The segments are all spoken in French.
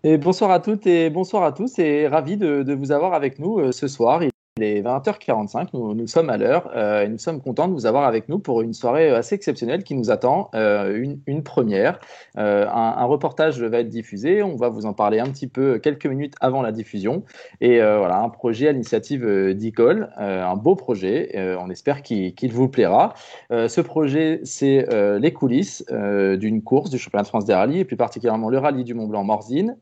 Et bonsoir à toutes et bonsoir à tous et ravi de vous avoir avec nous ce soir. Il est 20h45, nous sommes à l'heure et nous sommes contents de vous avoir avec nous pour une soirée assez exceptionnelle qui nous attend, une première. Un reportage va être diffusé, on va vous en parler un petit peu quelques minutes avant la diffusion. Et voilà, un projet à l'initiative d'Icole, un beau projet, on espère qu'il vous plaira. Ce projet, c'est les coulisses d'une course du championnat de France des rallyes, et plus particulièrement le rallye du Mont-Blanc-Morzine,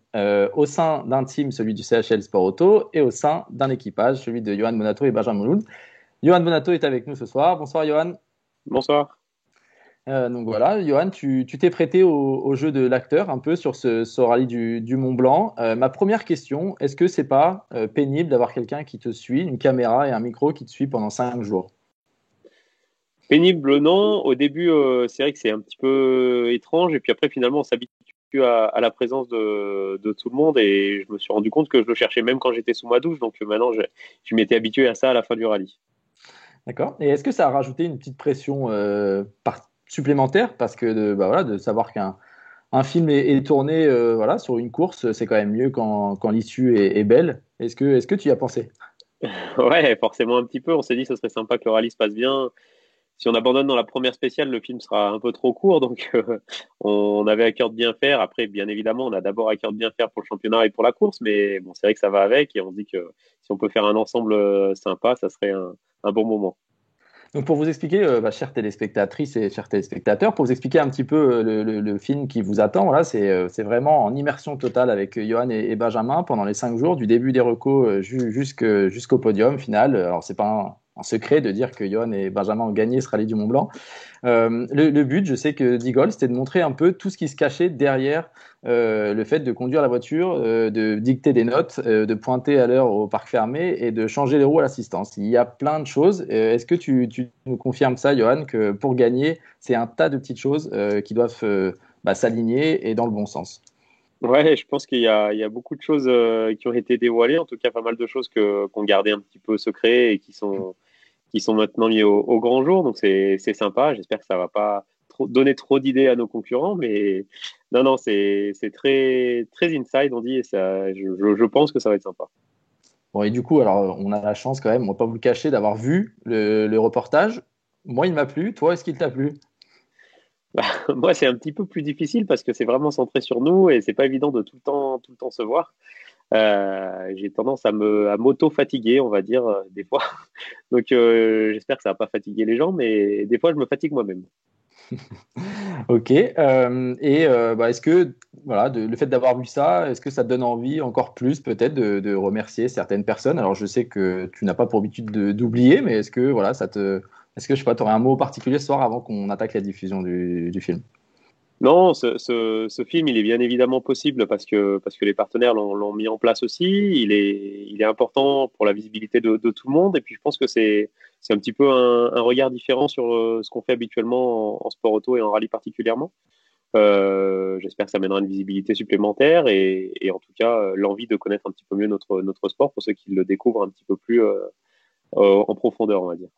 au sein d'un team, celui du CHL Sport Auto, et au sein d'un équipage, celui de Johan Bonato et Benjamin Mouloud. Johan Bonato est avec nous ce soir. Bonsoir Johan. Bonsoir. Donc voilà, Johan, tu t'es prêté au jeu de l'acteur un peu sur ce rallye du Mont Blanc. Ma première question, est-ce que c'est pas pénible d'avoir quelqu'un qui te suit, une caméra et un micro qui te suit pendant 5 jours? Pénible, non. Au début, c'est vrai que c'est un petit peu étrange. Et puis après, finalement, on s'habitue à la présence de tout le monde. Et je me suis rendu compte que je le cherchais même quand j'étais sous ma douche. Donc maintenant, je m'étais habitué à ça à la fin du rallye. D'accord. Et est-ce que ça a rajouté une petite pression supplémentaire parce que bah voilà, de savoir qu'un film est tourné voilà, sur une course, c'est quand même mieux quand l'issue est belle. Est-ce que tu y as pensé? Ouais, forcément un petit peu. On s'est dit que ce serait sympa que le rallye se passe bien. Si on abandonne dans la première spéciale, le film sera un peu trop court. Donc on avait à cœur de bien faire. Après, bien évidemment, on a d'abord à cœur de bien faire pour le championnat et pour la course. Mais bon, c'est vrai que ça va avec. Et on se dit que si on peut faire un ensemble sympa, ça serait un bon moment. Donc pour vous expliquer, chères téléspectatrices et chers téléspectateurs, pour vous expliquer un petit peu le film qui vous attend, voilà, c'est vraiment en immersion totale avec Johan et Benjamin pendant les 5 jours, du début des recos jusqu'au podium final. Alors c'est pas un secret de dire que Johan et Benjamin ont gagné ce rallye du Mont Blanc. Le but, je sais que d'Eagle, c'était de montrer un peu tout ce qui se cachait derrière le fait de conduire la voiture, de dicter des notes, de pointer à l'heure au parc fermé et de changer les roues à l'assistance. Il y a plein de choses. Est-ce que tu nous confirmes ça, Johan, que pour gagner, c'est un tas de petites choses qui doivent s'aligner et dans le bon sens? Ouais, je pense il y a beaucoup de choses qui ont été dévoilées, en tout cas pas mal de choses qu'on gardait un petit peu secret et qui sont maintenant mis au grand jour. Donc c'est sympa. J'espère que ça va pas donner trop d'idées à nos concurrents, mais non, non, c'est très inside, on dit, et ça, je pense que ça va être sympa. Bon, et du coup, alors, on a la chance quand même, on va pas vous le cacher, d'avoir vu le reportage. Moi, il m'a plu. Toi, est-ce qu'il t'a plu? Moi, c'est un petit peu plus difficile parce que c'est vraiment centré sur nous et c'est pas évident de tout le temps se voir. J'ai tendance à m'auto-fatiguer, on va dire, des fois. Donc, j'espère que ça va pas fatiguer les gens, mais des fois, je me fatigue moi-même. Ok. Est-ce que voilà, le fait d'avoir vu ça, est-ce que ça te donne envie encore plus peut-être de remercier certaines personnes? Alors je sais que tu n'as pas pour habitude d'oublier, mais est-ce que voilà, est-ce que je sais pas, tu aurais un mot particulier ce soir avant qu'on attaque la diffusion du film? Non, ce film, il est bien évidemment possible parce que les partenaires l'ont mis en place aussi. Il est important pour la visibilité de tout le monde. Et puis, je pense que c'est un petit peu un regard différent sur ce qu'on fait habituellement en sport auto et en rallye particulièrement. J'espère que ça mènera une visibilité supplémentaire et en tout cas, l'envie de connaître un petit peu mieux notre sport pour ceux qui le découvrent un petit peu plus en profondeur, on va dire.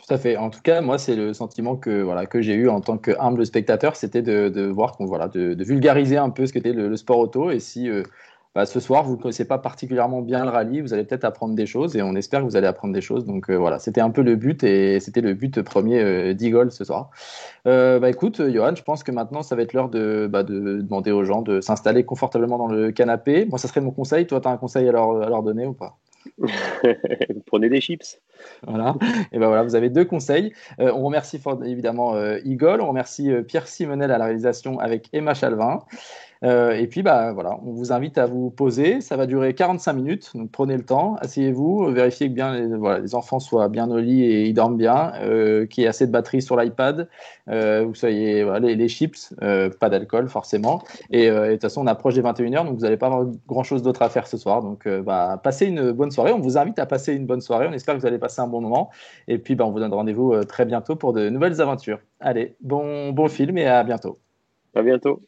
Tout à fait. En tout cas, moi, c'est le sentiment que voilà que j'ai eu en tant que humble spectateur, c'était de voir qu'on voilà de vulgariser un peu ce qu'était le sport auto. Et si ce soir vous ne connaissez pas particulièrement bien le rallye, vous allez peut-être apprendre des choses et on espère que vous allez apprendre des choses. Donc voilà, c'était un peu le but et c'était le but premier d'Eagle ce soir. Écoute, Johan, je pense que maintenant ça va être l'heure de demander aux gens de s'installer confortablement dans le canapé. Moi, ça serait mon conseil. Toi, tu as un conseil à leur donner ou pas? Prenez des chips. Voilà. Et ben voilà, vous avez deux conseils. On remercie évidemment Igor, on remercie Pierre Simonel à la réalisation avec Emma Chalvin. Et puis bah voilà, on vous invite à vous poser. Ça va durer 45 minutes, donc prenez le temps, asseyez-vous, vérifiez que bien voilà, les enfants soient bien au lit et ils dorment bien, qu'il y ait assez de batterie sur l'iPad, vous soyez voilà, les chips, pas d'alcool forcément. Et de toute façon, on approche des 21h, donc vous n'allez pas avoir grand-chose d'autre à faire ce soir. Donc passez une bonne soirée. On vous invite à passer une bonne soirée. On espère que vous allez passer un bon moment. Et puis on vous donne rendez-vous très bientôt pour de nouvelles aventures. Allez, bon film et à bientôt. À bientôt.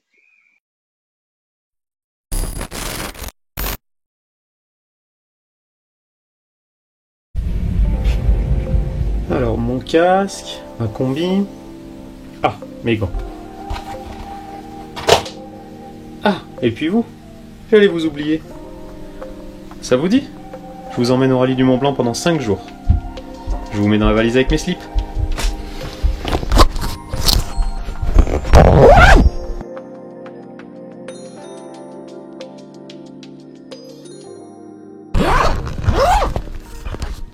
Alors, mon casque, ma combi. Ah, mes gants. Ah, et puis vous? J'allais vous oublier. Ça vous dit? Je vous emmène au rallye du Mont Blanc pendant 5 jours. Je vous mets dans la valise avec mes slips.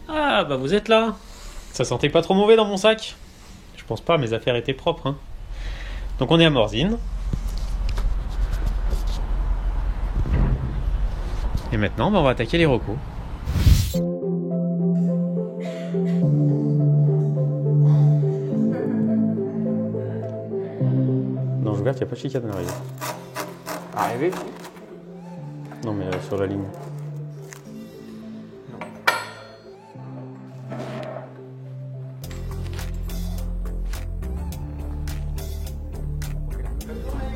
Ah bah vous êtes là. Ça sentait pas trop mauvais dans mon sac. Je pense pas, mes affaires étaient propres. Hein. Donc on est à Morzine. Et maintenant bah, on va attaquer les recos. Non, je regarde, il n'y a pas de chicane à l'arrivée. Arrivé. Non mais sur la ligne.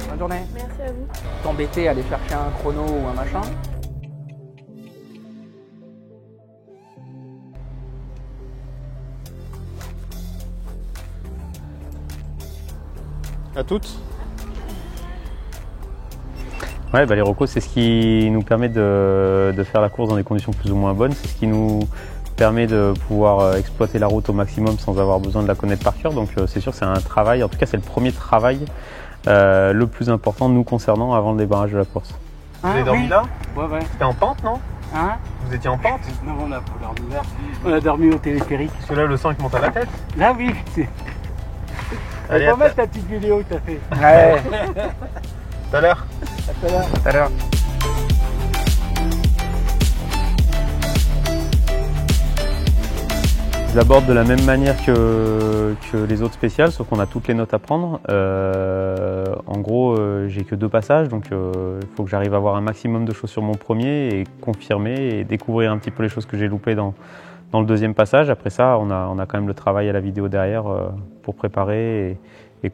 Bonne journée. Merci à vous. T'embêter à aller chercher un chrono ou un machin. À toutes. Ouais, bah les recos, c'est ce qui nous permet de faire la course dans des conditions plus ou moins bonnes. C'est ce qui nous permet de pouvoir exploiter la route au maximum sans avoir besoin de la connaître par cœur. Donc c'est sûr que c'est un travail, en tout cas c'est le premier travail le plus important nous concernant avant le démarrage de la course. Vous avez dormi là? Ouais, ouais. C'était en pente, non? Hein? Vous étiez en pente? Non, on a pas dormi là. On a dormi au téléphérique. Parce que là, le sang qui monte à la tête. Là, oui. C'est Allez, pas à mal ta petite vidéo que t'as fait. Ouais. tout à l'heure. À tout à l'heure. Tout à l'heure. Je l'aborde de la même manière que les autres spéciales, sauf qu'on a toutes les notes à prendre. En gros, j'ai que 2 passages, donc il faut que j'arrive à avoir un maximum de choses sur mon premier et confirmer et découvrir un petit peu les choses que j'ai loupées dans le deuxième passage. Après ça, on a quand même le travail à la vidéo derrière pour préparer et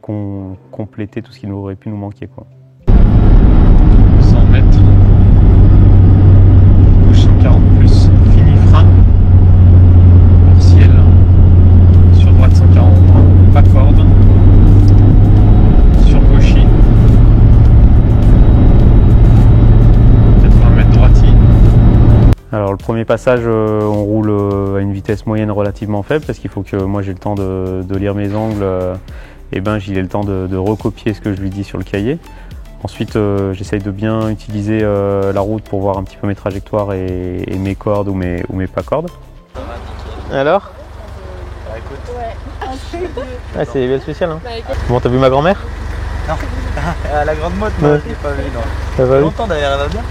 compléter tout ce qui aurait pu nous manquer, quoi. 100 mètres, gauche 140 plus, fini frein. Ciel, sur droite 140, pas de corde, sur gauchy, peut-être 20 mètres droitier. Alors le premier passage, on roule à une vitesse moyenne relativement faible parce qu'il faut que moi j'ai le temps de lire mes angles et Benj il ait le temps de recopier ce que je lui dis sur le cahier. Ensuite j'essaye de bien utiliser la route pour voir un petit peu mes trajectoires et mes cordes ou mes pas cordes. Alors? Ouais, c'est bien spécial. Hein. Bon, t'as vu ma grand-mère? Non. La grande mode, non, je l'ai pas vu, non. Ça va longtemps d'ailleurs, elle va bien?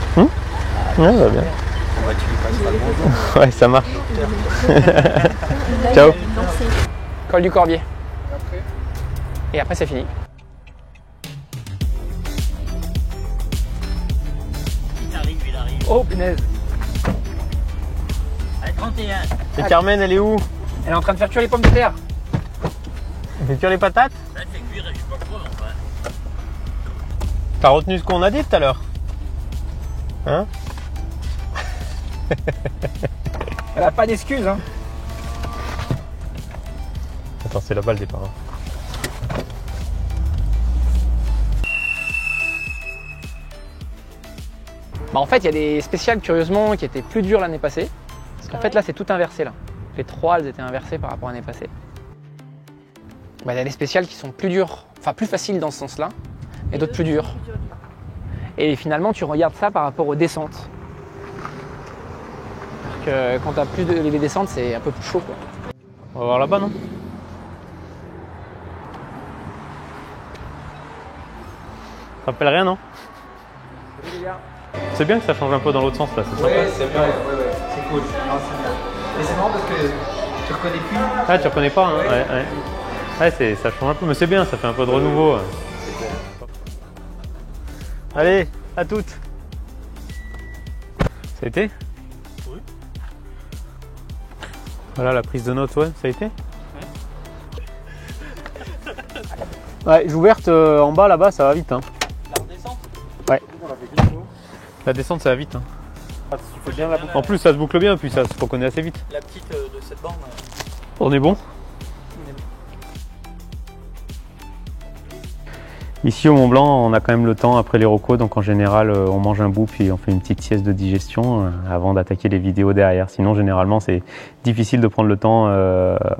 Ouais, elle va bien. Bah, tu lui passeras le bonjour. Ouais, ça marche. Ciao. Col du Corbier. Et après, c'est fini. Il arrive. Oh, punaise. À 31. Et Carmen, elle est où? Elle est en train de faire cuire les pommes de terre. Elle fait cuire les patates? Ça fait cuire, je sais pas quoi, enfin. T'as retenu ce qu'on a dit tout à l'heure? Hein? Elle a pas d'excuses, hein. Attends, c'est là-bas le départ. Hein. Bah, en fait, il y a des spéciales, curieusement, qui étaient plus dures l'année passée. Parce qu'en fait, là, c'est tout inversé, là. Les 3, elles étaient inversées par rapport à l'année passée. Bah, il y a des spéciales qui sont plus dures, enfin plus faciles dans ce sens-là, et d'autres plus dures. Et finalement, tu regardes ça par rapport aux descentes. Que quand tu as plus de les descentes, c'est un peu plus chaud, quoi. On va voir là-bas, non? Ça rappelle rien, non? C'est bien que ça change un peu dans l'autre sens, là, c'est sympa. Ouais, c'est bien, ouais. C'est cool. Non, c'est bien. Mais c'est marrant parce que tu reconnais plus. Ah, tu reconnais pas, hein? Ouais. Ouais, ça change un peu, mais c'est bien, ça fait un peu de renouveau. Allez, à toutes. Ça a été? Oui. Voilà la prise de notes, ouais, ça a été? Ouais, ouverte en bas là-bas, ça va vite. Hein. La redescente? Ouais. La descente, ça va vite. Hein. En plus, ça se boucle bien, puis ça se reconnaît assez vite. La petite de cette borne. On est bon? Ici au Mont Blanc, on a quand même le temps après les recos, donc en général on mange un bout puis on fait une petite sieste de digestion avant d'attaquer les vidéos derrière. Sinon généralement c'est difficile de prendre le temps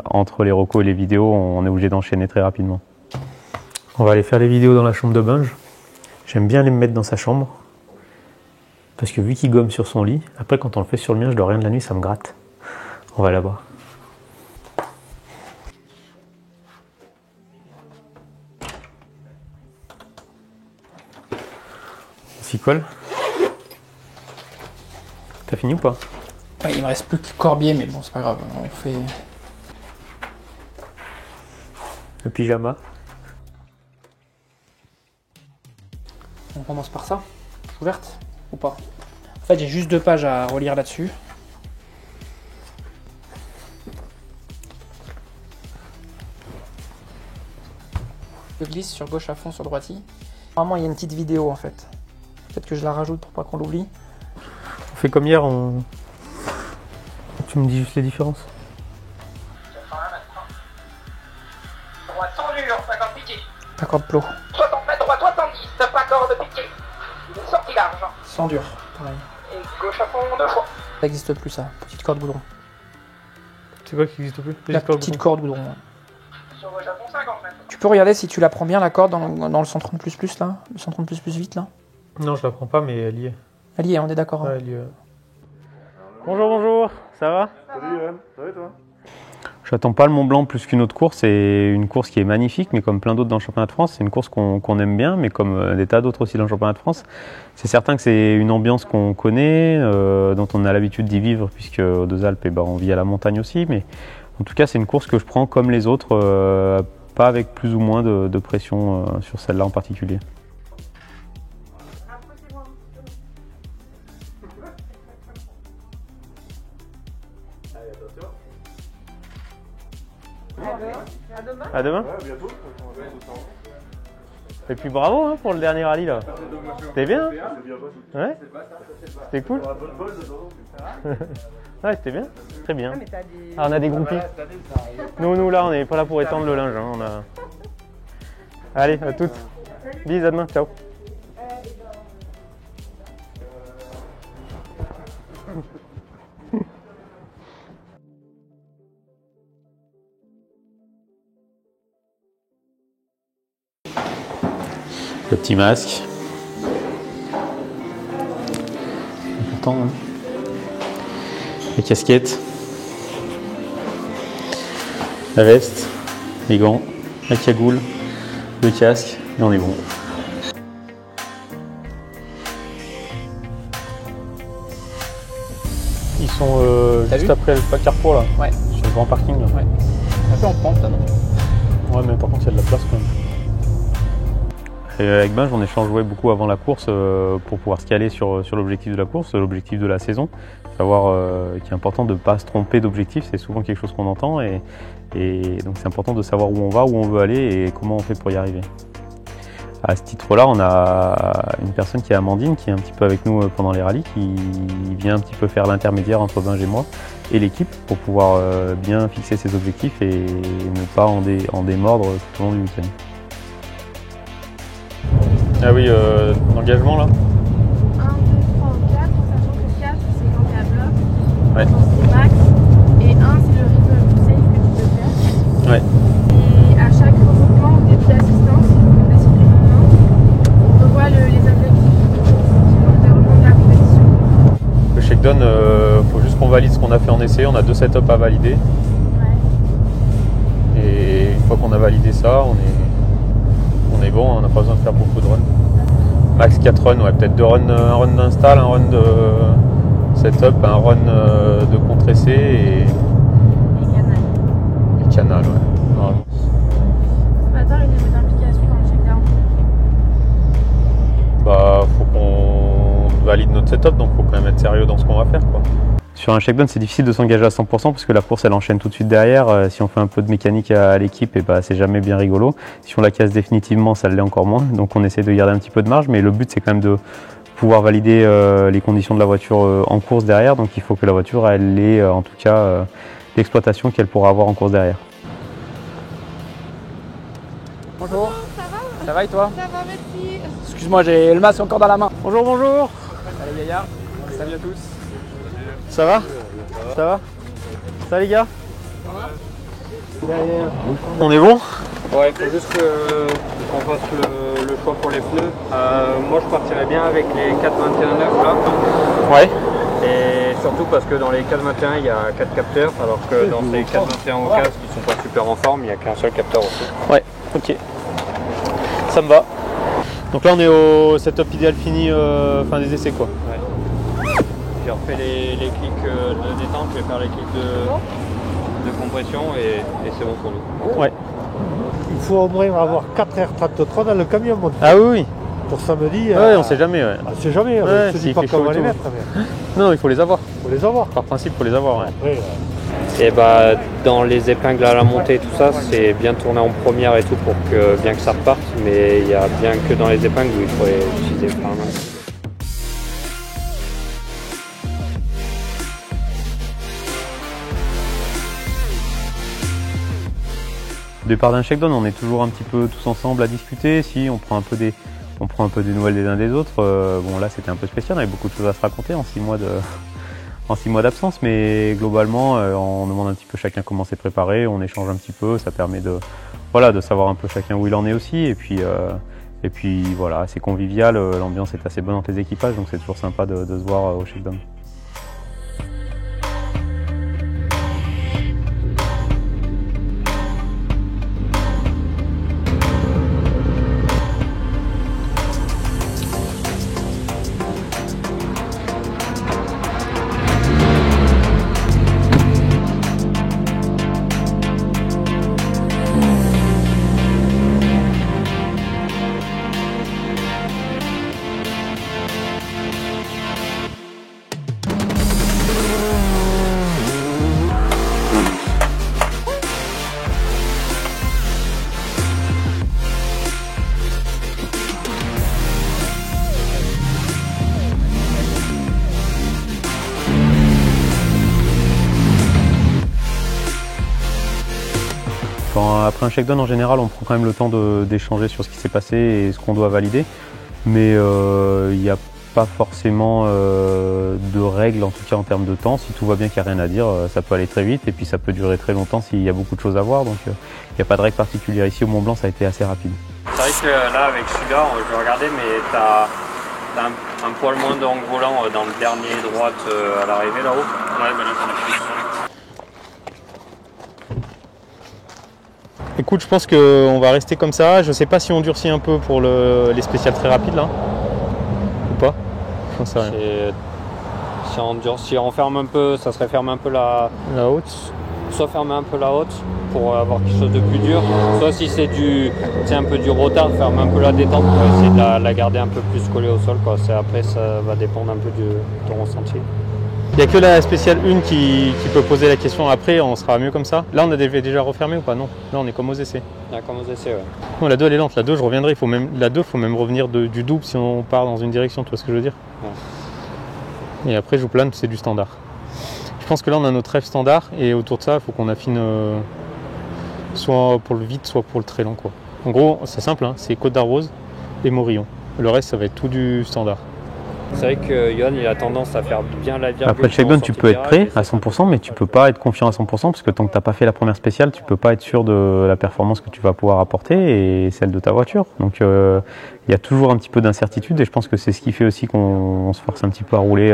entre les recos et les vidéos, on est obligé d'enchaîner très rapidement. On va aller faire les vidéos dans la chambre de Binge. J'aime bien les mettre dans sa chambre, parce que vu qu'il gomme sur son lit, après quand on le fait sur le mien, je dors rien de la nuit, ça me gratte. On va là-bas. S'y colle. T'as fini ou pas? Ouais, il me reste plus que le corbier, mais bon, c'est pas grave. On fait. Le pyjama. On commence par ça. Ouverte ou pas? En fait, j'ai juste 2 pages à relire là-dessus. Je glisse sur gauche à fond, sur droite-y. Normalement, il y a une petite vidéo en fait. Peut-être que je la rajoute pour pas qu'on l'oublie. On fait comme hier, tu me dis juste les différences. Droite sans mur, 50 piqué. Pas corde plot. 60 mètres droite, 70, pas corde piqué. Une sortie large. Sans dur, pareil. Et gauche à fond 2 fois. Ça n'existe plus ça. Petite corde goudron. C'est quoi qui n'existe plus? La petite corde goudron. Ouais. Sur gauche à fond 50 mètres. Tu peux regarder si tu la prends bien la corde dans le 130++ là. Le 130++ 8 là. Non, je la prends pas, mais elle y est. Elle y est, on est d'accord. Ouais, elle y est. Bonjour, bonjour, ça va? Salut Yoann, ça va et toi? J'attends pas le Mont Blanc plus qu'une autre course. C'est une course qui est magnifique, mais comme plein d'autres dans le championnat de France, c'est une course qu'on aime bien, mais comme des tas d'autres aussi dans le championnat de France. C'est certain que c'est une ambiance qu'on connaît, dont on a l'habitude d'y vivre, puisque aux Deux Alpes, on vit à la montagne aussi. Mais en tout cas, c'est une course que je prends comme les autres, pas avec plus ou moins de pression sur celle-là en particulier. À demain. Ouais, bientôt. Et puis bravo hein, pour le dernier rallye là. C'était bien. Ouais. C'était cool. Ouais, c'était bien. Très bien. Ah, on a des groupies. Nous là, on n'est pas là pour étendre le linge. Hein, on a... Allez, à toutes. Bis, à demain. Ciao. Le petit masque. Important, hein. Les casquettes. La veste. Les gants. La cagoule. Le casque. Et on est bon. Ils sont juste après le Carrefour là. Ouais. Sur le grand parking là. Ouais. Un peu en pente là, non? Ouais, mais par contre, il y a de la place quand même. Et avec Binge, on échange beaucoup avant la course pour pouvoir se caler sur l'objectif de la course, l'objectif de la saison. Savoir qu'il est important de ne pas se tromper d'objectif, c'est souvent quelque chose qu'on entend. Et donc c'est important de savoir où on va, où on veut aller et comment on fait pour y arriver. À ce titre-là, on a une personne qui est Amandine, qui est un petit peu avec nous pendant les rallyes, qui vient un petit peu faire l'intermédiaire entre Binge et moi et l'équipe pour pouvoir bien fixer ses objectifs et ne pas en démordre tout au long du week-end. Ah oui, l'engagement là. 1, 2, 3 ou 4, sachant que 4 c'est quand il y a bloc, Ouais. c'est max, et 1 c'est le rythme safe que tu peux faire. Ouais. Et à chaque regroupement ou début d'assistance, on décide du moment, on revoit les objectifs sur le déroulement de la compétition. Le shakedown, faut juste qu'on valide ce qu'on a fait en essai. On a 2 setups à valider. Ouais. Et une fois qu'on a validé ça, on est bon, on n'a pas besoin de faire beaucoup de runs. Max 4 runs, ouais, peut-être 2 runs, un run d'install, un run de setup, un run de contre-essai et canal, ouais. Normalement. Ce matin, le niveau d'implication dans le shakedown. Bah, faut qu'on valide notre setup, donc faut quand même être sérieux dans ce qu'on va faire, quoi. Sur un shakedown, c'est difficile de s'engager à 100% parce que la course elle enchaîne tout de suite derrière. Si on fait un peu de mécanique à l'équipe, et bah, c'est jamais bien rigolo. Si on la casse définitivement, ça l'est encore moins. Donc on essaie de garder un petit peu de marge, mais le but c'est quand même de pouvoir valider les conditions de la voiture en course derrière. Donc il faut que la voiture elle ait en tout cas l'exploitation qu'elle pourra avoir en course derrière. Bonjour. Ça va? Ça va et toi? Ça va, merci. Excuse-moi, j'ai le masque encore dans la main. Bonjour, bonjour. Salut Yaya. Salut à tous. Ça va? Ça va? Ça les gars? On est bon? Ouais, il faut juste qu'on fasse le choix pour les pneus. Moi je partirais bien avec les 421-9 là. Ouais. Et surtout parce que dans les 421 il y a 4 capteurs, alors que dans ces 421 au casque qui sont pas super en forme, il n'y a qu'un seul capteur aussi. Ouais, ok. Ça me va. Donc là on est au setup idéal fini, fin des essais quoi. Ouais. J'ai refait les clics de détente, je vais faire les clics de compression et c'est bon pour nous. Ouais. Il faut au moins avoir 4 R33 dans le camion. Ah oui, oui. Pour samedi. Ouais, on sait jamais. Ouais. On sait jamais, ouais, je ne dis pas qu'on va les mettre. Mais... Non, il faut les avoir. Il faut les avoir. Par principe, il faut les avoir. Ouais. Après, et bah, dans les épingles à la montée et tout ça, c'est bien tourné en première et tout pour que bien que ça reparte, mais il y a bien que dans les épingles où il faudrait utiliser le frein à main. Au départ d'un shakedown, on est toujours un petit peu tous ensemble à discuter. Si on prend un peu des nouvelles des uns des autres. Bon là c'était un peu spécial, on avait beaucoup de choses à se raconter en 6 mois d'absence, mais globalement on demande un petit peu chacun comment c'est préparé, on échange un petit peu, ça permet de savoir un peu chacun où il en est aussi, et puis voilà, c'est convivial, l'ambiance est assez bonne entre les équipages, donc c'est toujours sympa de se voir au shakedown. Après un shakedown, en général, on prend quand même le temps d'échanger sur ce qui s'est passé et ce qu'on doit valider. Mais il n'y a pas forcément de règles, en tout cas en termes de temps. Si tout va bien, qu'il n'y a rien à dire, ça peut aller très vite et puis ça peut durer très longtemps s'il y a beaucoup de choses à voir. Donc il n'y a pas de règle particulière. Ici, au Mont Blanc, ça a été assez rapide. C'est vrai que là, avec celui-là, je vais regarder, mais tu as un poil moins d'angle volant dans le dernier droite à l'arrivée là-haut. Ouais, ben là, t'en as plus. Écoute, je pense qu'on va rester comme ça. Je sais pas si on durcit un peu pour les spéciales très rapides là. Ou pas. J'en sais rien. Si on ferme un peu, ça serait fermer un peu la haute. Soit fermer un peu la haute pour avoir quelque chose de plus dur. Soit si c'est un peu du retard, fermer un peu la détente pour essayer de la garder un peu plus collée au sol. Quoi. Après, ça va dépendre un peu de ton ressenti. Il n'y a que la spéciale 1 qui peut poser la question après, on sera mieux comme ça. Là, on a déjà refermé ou pas? Non. Là, on est comme aux essais. Là, comme aux essais, ouais. Non, la 2, elle est lente. La 2, je reviendrai. La 2, il faut même revenir du double si on part dans une direction, tu vois ce que je veux dire? Ouais. Et après, je plane, c'est du standard. Je pense que là, on a notre F standard et autour de ça, il faut qu'on affine soit pour le vite, soit pour le très long, quoi. En gros, c'est simple, hein, c'est Côte d'Arvose et Morillon. Le reste, ça va être tout du standard. C'est vrai que Yohan, il a tendance à faire bien la virgule. Après le shakedown, tu peux être prêt à 100%, mais tu peux pas être confiant à 100% parce que tant que tu n'as pas fait la première spéciale, tu peux pas être sûr de la performance que tu vas pouvoir apporter et celle de ta voiture. Donc il y a toujours un petit peu d'incertitude et je pense que c'est ce qui fait aussi qu'on se force un petit peu à rouler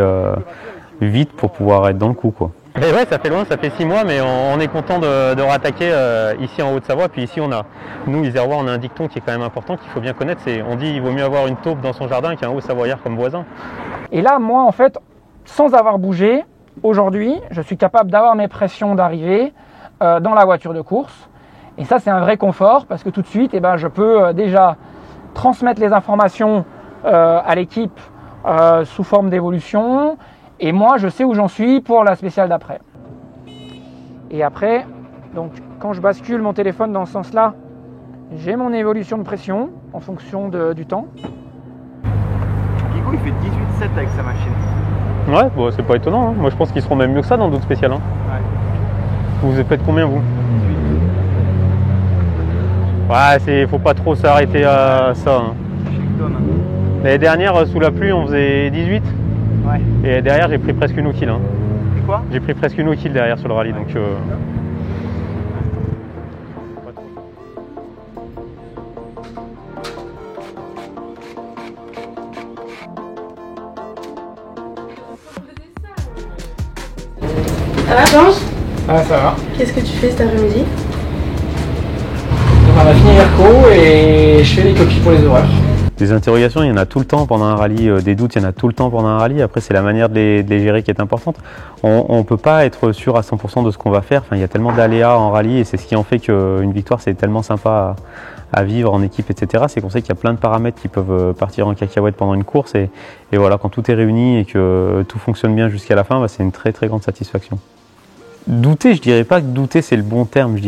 vite pour pouvoir être dans le coup, quoi. Et ouais, ça fait loin, ça fait 6 mois, mais on est content de rattaquer ici en Haute-Savoie. Puis ici, nous, Isérois, on a un dicton qui est quand même important, qu'il faut bien connaître. On dit qu'il vaut mieux avoir une taupe dans son jardin qu'un Haut-Savoyard comme voisin. Et là, moi, en fait, sans avoir bougé, aujourd'hui, je suis capable d'avoir mes pressions d'arrivée dans la voiture de course. Et ça, c'est un vrai confort parce que tout de suite, je peux déjà transmettre les informations à l'équipe sous forme d'évolution. Et moi, je sais où j'en suis pour la spéciale d'après. Et après, donc, quand je bascule mon téléphone dans ce sens-là, j'ai mon évolution de pression en fonction du temps. Guigou, il fait 18,7 avec sa machine. Ouais, bon, c'est pas étonnant. Hein. Moi, je pense qu'ils seront même mieux que ça dans d'autres spéciales. Hein. Ouais. Vous faites combien, vous? 18. Ouais, faut pas trop s'arrêter à ça. Hein. L'année dernière, sous la pluie, on faisait 18. Ouais. Et derrière, j'ai pris presque une no-kill. Hein. Quoi? J'ai pris presque une no-kill derrière sur le rallye. Donc, Ça va, Blanche? Ah, ça va. Qu'est-ce que tu fais cet après-midi? Donc on a fini l'ERCO et je fais les copies pour les horreurs. des interrogations, il y en a tout le temps pendant un rallye. Des doutes, il y en a tout le temps pendant un rallye. Après, c'est la manière de les gérer qui est importante. On ne peut pas être sûr à 100% de ce qu'on va faire. Enfin, il y a tellement d'aléas en rallye et c'est ce qui en fait qu'une victoire, c'est tellement sympa à vivre en équipe, etc. C'est qu'on sait qu'il y a plein de paramètres qui peuvent partir en cacahuète pendant une course. Et voilà, quand tout est réuni et que tout fonctionne bien jusqu'à la fin, bah, c'est une très très grande satisfaction. Douter, je dirais pas que douter c'est le bon terme. Je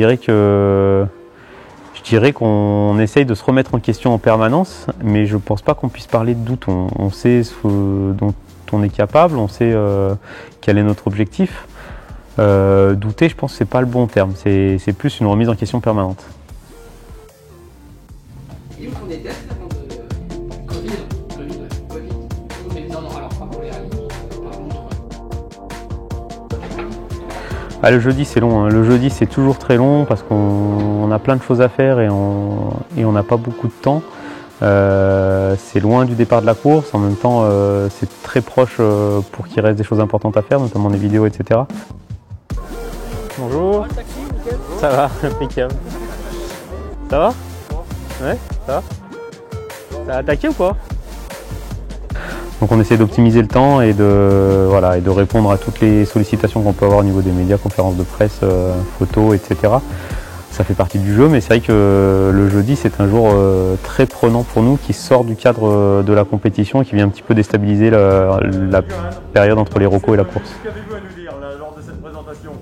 dirais qu'on essaye de se remettre en question en permanence, mais je ne pense pas qu'on puisse parler de doute. On sait ce dont on est capable, on sait quel est notre objectif. Douter, je pense que ce n'est pas le bon terme. C'est plus une remise en question permanente. Ils font des tests avant de Covid. Mais non, alors pas pour les rallyes. Par contre. Ah, le jeudi c'est long, hein. Le jeudi c'est toujours très long parce qu'on a plein de choses à faire et on n'a pas beaucoup de temps. C'est loin du départ de la course, en même temps c'est très proche pour qu'il reste des choses importantes à faire, notamment des vidéos, etc. Bonjour. Ça va, impeccable. Ça va? Ouais, ça va? T'as attaqué ou pas? Donc on essaie d'optimiser le temps et de répondre à toutes les sollicitations qu'on peut avoir au niveau des médias, conférences de presse, photos, etc. Ça fait partie du jeu, mais c'est vrai que le jeudi c'est un jour très prenant pour nous qui sort du cadre de la compétition et qui vient un petit peu déstabiliser la période entre les recos et la course. Qu'avez-vous à nous dire là, lors de cette présentation?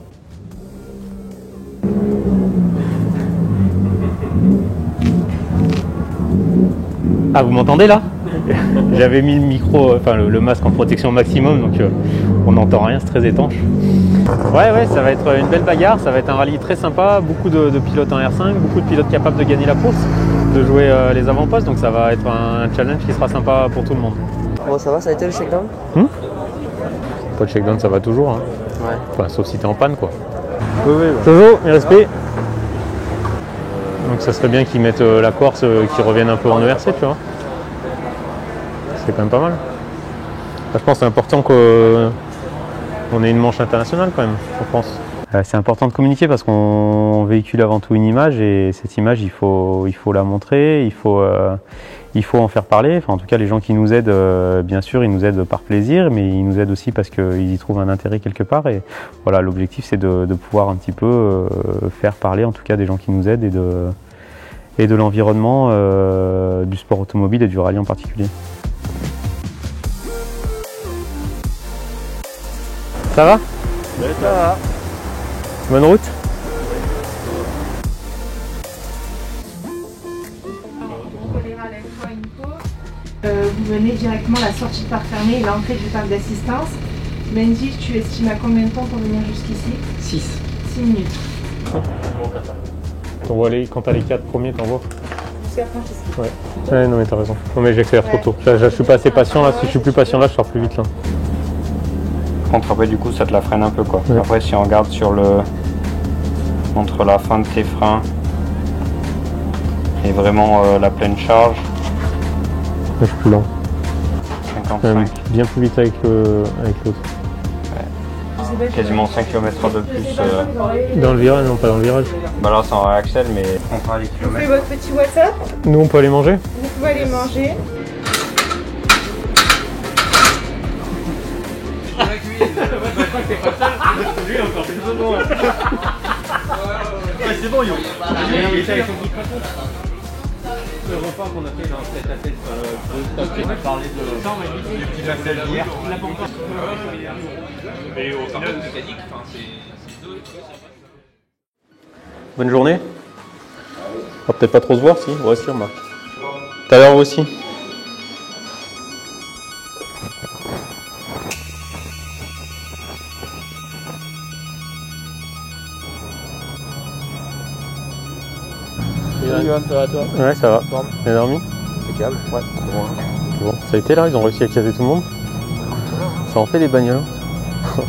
Ah, vous m'entendez là? J'avais mis le micro, enfin le masque en protection maximum, donc on n'entend rien, c'est très étanche. Ouais, ça va être une belle bagarre, ça va être un rallye très sympa, beaucoup de pilotes en R5, beaucoup de pilotes capables de gagner la course, de jouer les avant-postes, donc ça va être un challenge qui sera sympa pour tout le monde. Bon, ça va, ça a été le shakedown? Pas de shakedown, ça va toujours, hein. Ouais. Enfin, sauf si t'es en panne, quoi. Oui, oui. Toujours, mes respects. Donc ça serait bien qu'ils mettent la Corse, qu'ils reviennent un peu en ERC, tu vois. C'est quand même pas mal. Enfin, je pense que c'est important qu'on ait une manche internationale quand même, je pense. C'est important de communiquer parce qu'on véhicule avant tout une image et cette image, il faut la montrer, il faut en faire parler. Enfin, en tout cas, les gens qui nous aident, bien sûr, ils nous aident par plaisir, mais ils nous aident aussi parce qu'ils y trouvent un intérêt quelque part. Et voilà, l'objectif, c'est de pouvoir un petit peu faire parler, en tout cas, des gens qui nous aident et de l'environnement du sport automobile et du rallye en particulier. Ça va? Oui, ça va. Bonne route. Vous venez directement à la sortie de parc fermé et l'entrée du parc d'assistance. Mendy, tu estimes à combien de temps pour venir jusqu'ici? 6 minutes. Quand t'as les 4 premiers, t'envoies. Jusqu'à Francesco. Ouais, non mais t'as raison. Non mais j'accélère trop tôt. Je suis pas assez patient là, si je suis plus patient là, je sors plus vite là. Après du coup ça te la freine un peu quoi. Ouais. Après si on regarde sur entre la fin de tes freins et vraiment la pleine charge. Là, je suis plus lent. 55. Bien plus vite avec l'autre. Ouais. Quasiment 5 km de plus. Dans le virage, non pas dans le virage. Bah là c'est en réaxel mais on fera les Vous kilomètres. faites votre petit WhatsApp. Nous on peut aller manger? Vous pouvez aller manger. C'est bon, Yo. Le repas qu'on a fait dans cette tête on va parler de des petits lacets d'hier. Mais au final, mécanique, c'est deux. Bonne journée. On va peut-être pas trop se voir si, ouais si remarque. Tout à l'heure aussi. Johan. Ça va, toi? Ouais, ça va. T'as dormi? Impeccable. Ouais, c'est bon. Hein. Bon, ça a été là, ils ont réussi à caser tout le monde. Ça en fait des bagnoles. Ça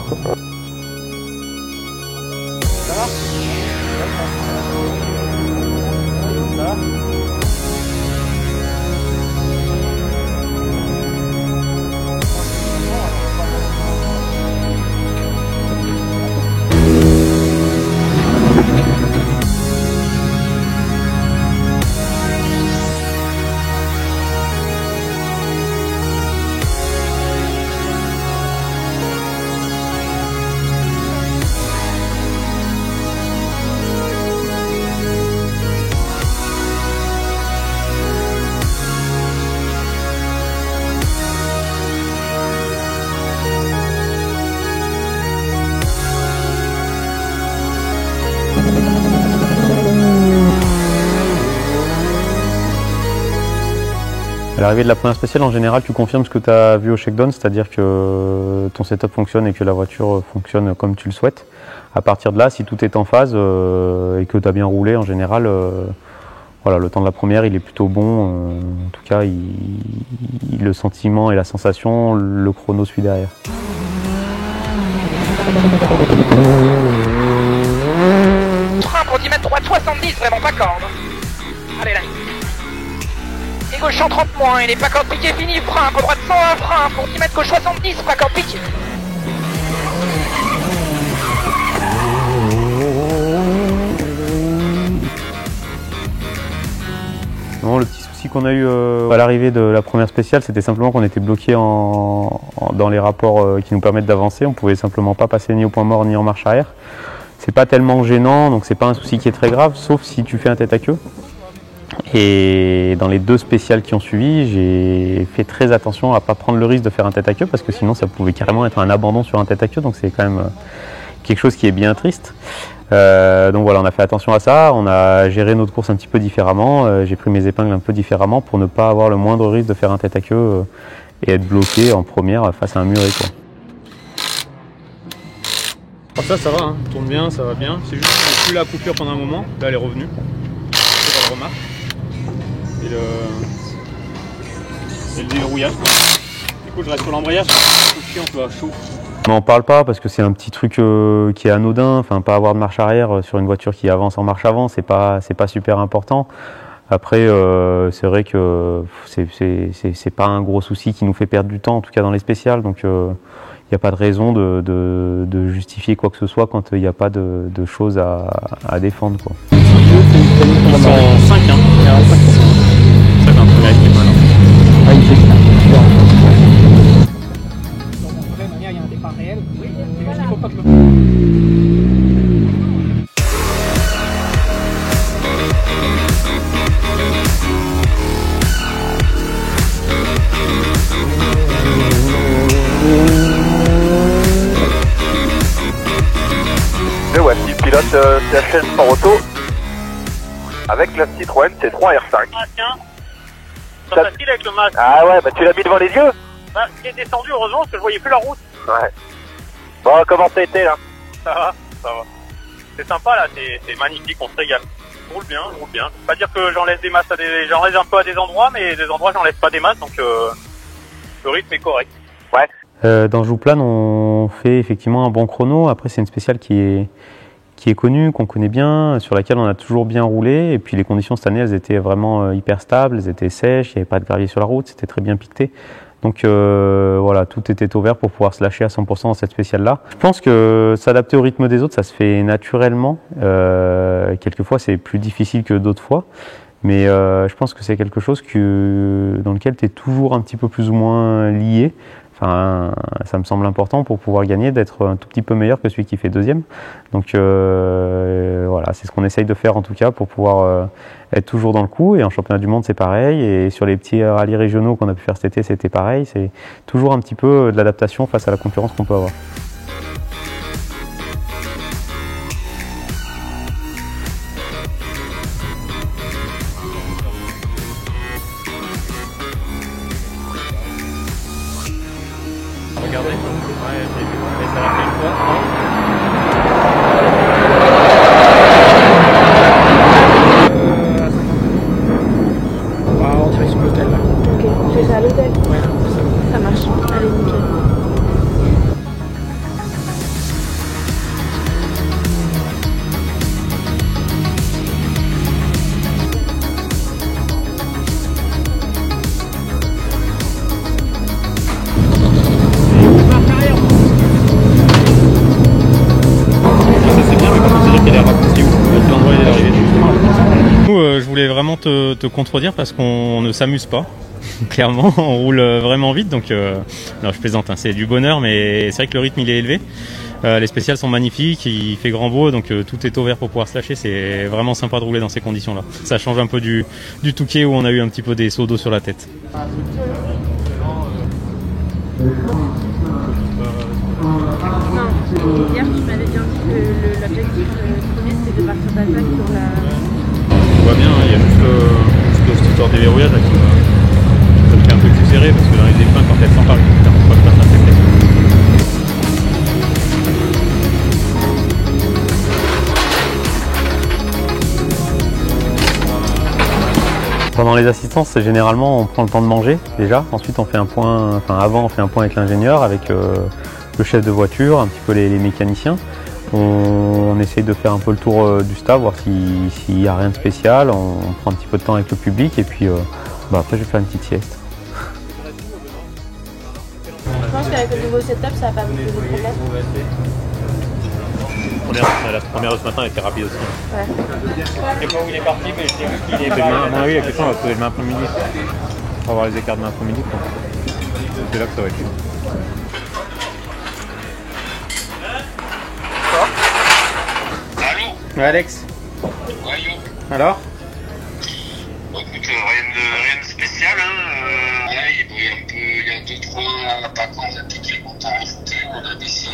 va? Ça va? À l'arrivée de la première spéciale, en général, tu confirmes ce que tu as vu au shakedown, c'est-à-dire que ton setup fonctionne et que la voiture fonctionne comme tu le souhaites. À partir de là, si tout est en phase et que tu as bien roulé, en général, voilà, le temps de la première, il est plutôt bon. En tout cas, le sentiment et la sensation, le chrono suit derrière. Frein pour 10 mètres droite 70, vraiment pas corde. Allez là. Et gauche 130 moins, il est pas corde piqué fini, frein pour droite 101, frein pour 10 mètres gauche 70, pas corde piqué. Non, le petit souci qu'on a eu à l'arrivée de la première spéciale, c'était simplement qu'on était bloqué dans les rapports qui nous permettent d'avancer. On pouvait simplement pas passer ni au point mort ni en marche arrière. C'est pas tellement gênant, donc c'est pas un souci qui est très grave, sauf si tu fais un tête à queue. Et dans les deux spéciales qui ont suivi, j'ai fait très attention à pas prendre le risque de faire un tête à queue parce que sinon ça pouvait carrément être un abandon sur un tête à queue, donc c'est quand même quelque chose qui est bien triste. Donc voilà, on a fait attention à ça, on a géré notre course un petit peu différemment, j'ai pris mes épingles un peu différemment pour ne pas avoir le moindre risque de faire un tête à queue et être bloqué en première face à un muret, quoi. Ça va, hein. Tourne bien, ça va bien. C'est juste que j'ai plus la coupure pendant un moment. Là, elle est revenue. C'est la remarque. Et le déverrouillage. Du coup, je reste sur l'embrayage. C'est chiant, tu vois, chaud. On n'en parle pas parce que c'est un petit truc qui est anodin. Enfin, pas avoir de marche arrière sur une voiture qui avance en marche avant, c'est pas super important. Après, c'est vrai que c'est pas un gros souci qui nous fait perdre du temps, en tout cas dans les spéciales. Donc, il n'y a pas de raison de justifier quoi que ce soit quand il n'y a pas de choses à défendre, quoi. Ils sont 5, hein. 5 en première équipe, maintenant. Ah, il fait ça. Il y a un départ réel. Oui, voilà. Il faut pas que le... Voici pilote CHL Sport Auto avec la Citroën C3 R5. Ah tiens, pas facile avec le masque. Ah ouais, bah tu l'as mis devant les yeux. Bah, il est descendu heureusement parce que je voyais plus la route. Ouais. Bon, comment ça a été là? Ça va. C'est sympa là, c'est magnifique, on se régale. Roule bien. Je peux pas dire que j'enlève des masses j'enlève un peu à des endroits, mais des endroits j'enlève pas des masses, donc le rythme est correct. Ouais. Dans Jouplane, on fait effectivement un bon chrono. Après, c'est une spéciale qui est connue, qu'on connaît bien, sur laquelle on a toujours bien roulé. Et puis les conditions cette année, elles étaient vraiment hyper stables, elles étaient sèches, il n'y avait pas de gravier sur la route, c'était très bien piqueté. Donc voilà, tout était ouvert pour pouvoir se lâcher à 100% dans cette spéciale-là. Je pense que s'adapter au rythme des autres, ça se fait naturellement. Quelquefois, c'est plus difficile que d'autres fois. Mais je pense que c'est quelque chose dans lequel tu es toujours un petit peu plus ou moins lié. Enfin, ça me semble important pour pouvoir gagner, d'être un tout petit peu meilleur que celui qui fait deuxième. Donc voilà, c'est ce qu'on essaye de faire en tout cas pour pouvoir être toujours dans le coup. Et en championnat du monde, c'est pareil. Et sur les petits rallyes régionaux qu'on a pu faire cet été, c'était pareil. C'est toujours un petit peu de l'adaptation face à la concurrence qu'on peut avoir. Regardez, ouais, j'ai vu, mais ça l'a fait une fois. voulais vraiment te contredire parce qu'on ne s'amuse pas. Clairement, on roule vraiment vite, donc non, je plaisante, hein, c'est du bonheur, mais c'est vrai que le rythme il est élevé. Les spéciales sont magnifiques, il fait grand beau, donc tout est ouvert pour pouvoir se lâcher. C'est vraiment sympa de rouler dans ces conditions-là. Ça change un peu du Touquet où on a eu un petit peu des seaux d'eau sur la tête. Non, hier tu m'avais bien dit que l'objectif premier c'était de partir d'attaque sur la... On voit bien, hein, il y a juste cette histoire des verrouillages là, qui me fait un peu plus serré parce que dans les défunts quand elles s'emparent, il faut pas que je passe un peu. Pendant les assistances, généralement on prend le temps de manger déjà, ensuite on fait un point, enfin avant on fait un point avec l'ingénieur, avec le chef de voiture, un petit peu les mécaniciens. On essaye de faire un peu le tour du staff, voir s'il n'y a rien de spécial, on prend un petit peu de temps avec le public et puis après je vais faire une petite sieste. Je pense qu'avec le nouveau setup ça va pas vous poser de problème. La première de ce matin était rapide aussi. Ouais. Je sais pas où il est parti, mais je sais juste qu'il est pas... À mon avis, la question, on va poser le main après-midi. On va avoir les écarts de main après-midi. C'est là que ça va être chaud. Ouais, Alex. Ouais, yo. Alors? Bon, écoute, rien de spécial, hein. Là, il y a 2-3 vacances un peu qui ont rajouté, on a baissé,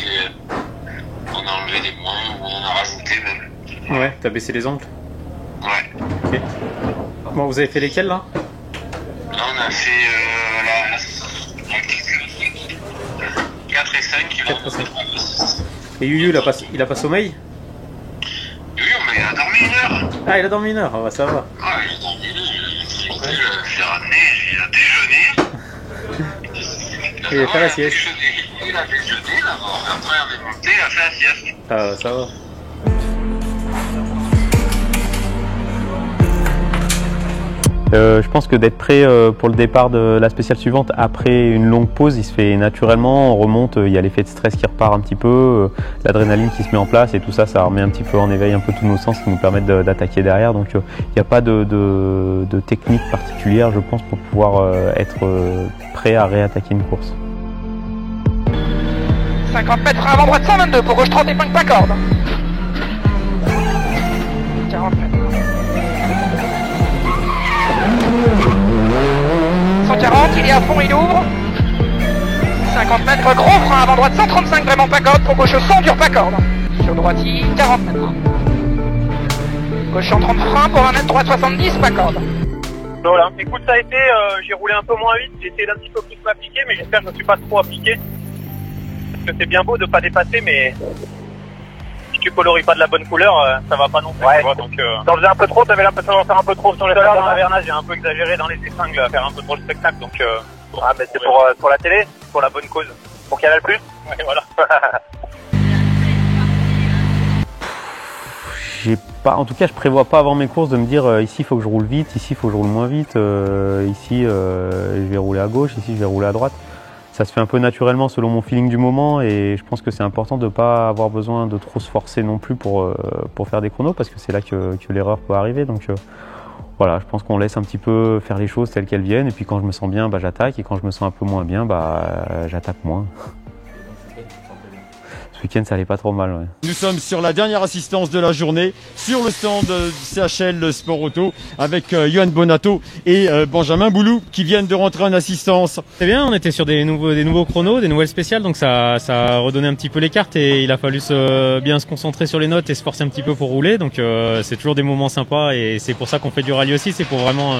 on a enlevé des moins, ou on en a rajouté même. Ouais, t'as baissé les angles? Ouais. Ok. Bon, vous avez fait lesquels là? Là, on a fait la 4 et 5. 4 et 5. Et Yuyu, il a pas sommeil? Yuyu, mais il a dormi 1 heure. Ah, il a dormi 1 heure, oh, bah, ça va. Ah, il a dormi 1 heure, je l'ai ramené, il a déjeuné. Il a fait la sieste. Il a déjeuné d'abord, après on est monté, il a fait la sieste. Ah, ça va. Je pense que d'être prêt pour le départ de la spéciale suivante après une longue pause, il se fait naturellement, on remonte, il y a l'effet de stress qui repart un petit peu, l'adrénaline qui se met en place et tout ça, ça remet un petit peu en éveil un peu tous nos sens qui nous permettent d'attaquer derrière. Donc il n'y a pas de technique particulière, je pense, pour pouvoir être prêt à réattaquer une course. 50 mètres avant droite 122 pour gauche 30 et 5 pas corde. 40 mètres. 140, il est à fond, il ouvre. 50 mètres, gros frein avant droite 135, vraiment pas corde. Pour gauche 100, dur pas corde. Sur droite, 40 mètres. Gauche 130 frein pour 1 mètre, droite 70, pas corde. Voilà, écoute, ça a été, j'ai roulé un peu moins vite, j'ai essayé d'un petit peu plus m'appliquer, mais j'espère que je ne me suis pas trop appliqué. Parce que c'est bien beau de pas dépasser, mais si tu coloris pas de la bonne couleur, ça va pas non plus. Ouais. Donc, t'en faisais un peu trop, t'avais l'impression d'en faire un peu trop sur les talons. Dans la vernage, j'ai un peu exagéré dans les épingles, à faire un peu trop le spectacle. Donc, ah, mais c'est pour la télé, pour la bonne cause, pour Canal+. Ouais, voilà. En tout cas, je prévois pas avant mes courses de me dire ici il faut que je roule vite, ici il faut que je roule moins vite, ici je vais rouler à gauche, ici je vais rouler à droite. Ça se fait un peu naturellement selon mon feeling du moment et je pense que c'est important de ne pas avoir besoin de trop se forcer non plus pour faire des chronos parce que c'est là que l'erreur peut arriver. Donc voilà, je pense qu'on laisse un petit peu faire les choses telles qu'elles viennent et puis quand je me sens bien, j'attaque et quand je me sens un peu moins bien, j'attaque moins. Ce week-end, ça allait pas trop mal. Ouais. Nous sommes sur la dernière assistance de la journée, sur le stand du CHL Sport Auto, avec Johan Bonato et Benjamin Boulou qui viennent de rentrer en assistance. C'est bien, on était sur des nouveaux chronos, des nouvelles spéciales, donc ça a redonné un petit peu les cartes et il a fallu bien se concentrer sur les notes et se forcer un petit peu pour rouler. Donc c'est toujours des moments sympas et c'est pour ça qu'on fait du rallye aussi, c'est pour vraiment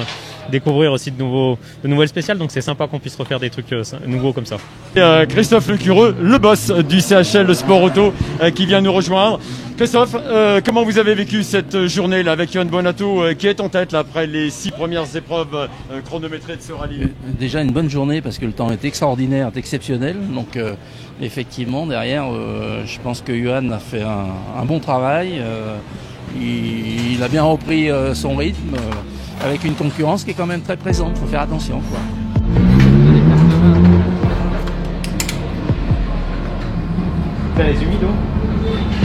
découvrir aussi de nouvelles spéciales. Donc c'est sympa qu'on puisse refaire des trucs nouveaux comme ça. Et, Christophe Lecureux, le boss du CHL Sport Auto, qui vient nous rejoindre. Christophe, comment vous avez vécu cette journée là avec Johan Bonato qui est en tête là, après les 6 premières épreuves chronométrées de ce rallye? Déjà une bonne journée parce que le temps est extraordinaire, est exceptionnel. Donc effectivement derrière, je pense que Johan a fait un bon travail. Il a bien repris son rythme avec une concurrence qui est quand même très présente. Il faut faire attention, quoi. T'as les humides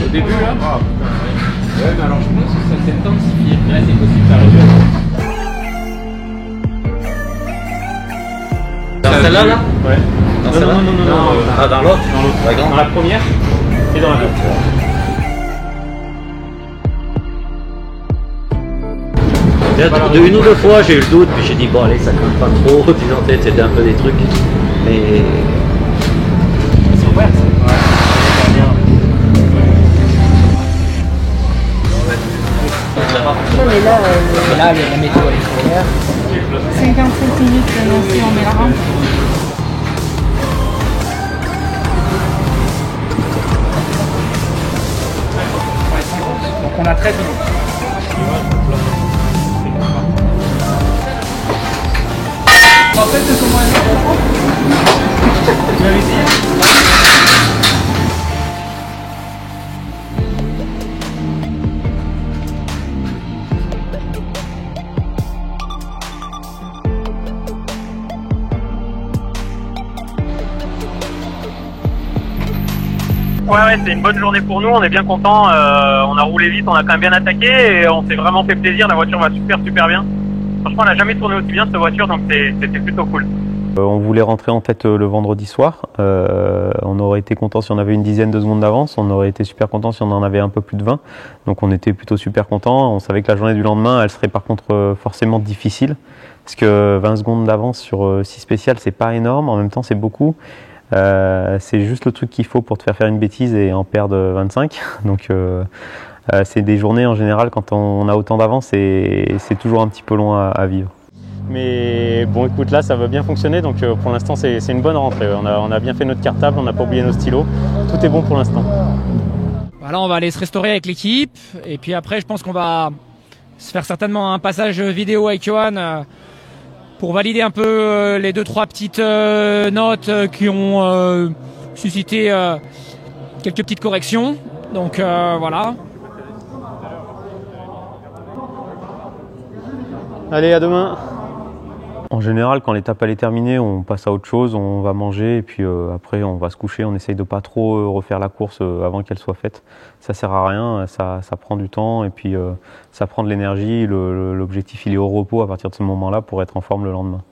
au début là? Ah, ouais, mais alors je pense que ça s'intensifie. Là c'est possible, t'as raison. Celle-là, là? Ouais. Dans celle-là? Non. Ah, dans l'autre? Dans la première et dans la deuxième. De une ou deux fois j'ai eu le doute, puis j'ai dit bon allez ça compte pas trop, disons peut-être c'était un peu des trucs, mais... Ils sont ouverts, Non mais là, la météo elle est claire. 55 minutes annoncées, on met la rampe. Donc on a 13 minutes. En fait, ce sont moins tu vas essayer? Ouais, c'est une bonne journée pour nous, on est bien contents, on a roulé vite, on a quand même bien attaqué et on s'est vraiment fait plaisir, la voiture va super bien. Franchement, on n'a jamais tourné aussi bien cette voiture, donc c'était plutôt cool. On voulait rentrer en tête le vendredi soir. On aurait été content si on avait une dizaine de secondes d'avance. On aurait été super content si on en avait un peu plus de 20. Donc on était plutôt super content. On savait que la journée du lendemain, elle serait par contre forcément difficile. Parce que 20 secondes d'avance sur 6 spéciales, c'est pas énorme. En même temps, c'est beaucoup. C'est juste le truc qu'il faut pour te faire une bêtise et en perdre 25. Donc c'est des journées en général quand on a autant d'avance et c'est toujours un petit peu long à vivre. Mais bon écoute, là ça va bien fonctionner, donc pour l'instant c'est une bonne rentrée. On a bien fait notre cartable, on n'a pas oublié nos stylos, tout est bon pour l'instant. Voilà, on va aller se restaurer avec l'équipe et puis après je pense qu'on va se faire certainement un passage vidéo avec Johan pour valider un peu les 2-3 petites notes qui ont suscité quelques petites corrections. Donc voilà. Allez, à demain. En général, quand l'étape elle est terminée, on passe à autre chose, on va manger et puis après on va se coucher. On essaye de pas trop refaire la course avant qu'elle soit faite. Ça sert à rien, ça prend du temps et puis ça prend de l'énergie. L'objectif il est au repos à partir de ce moment-là pour être en forme le lendemain.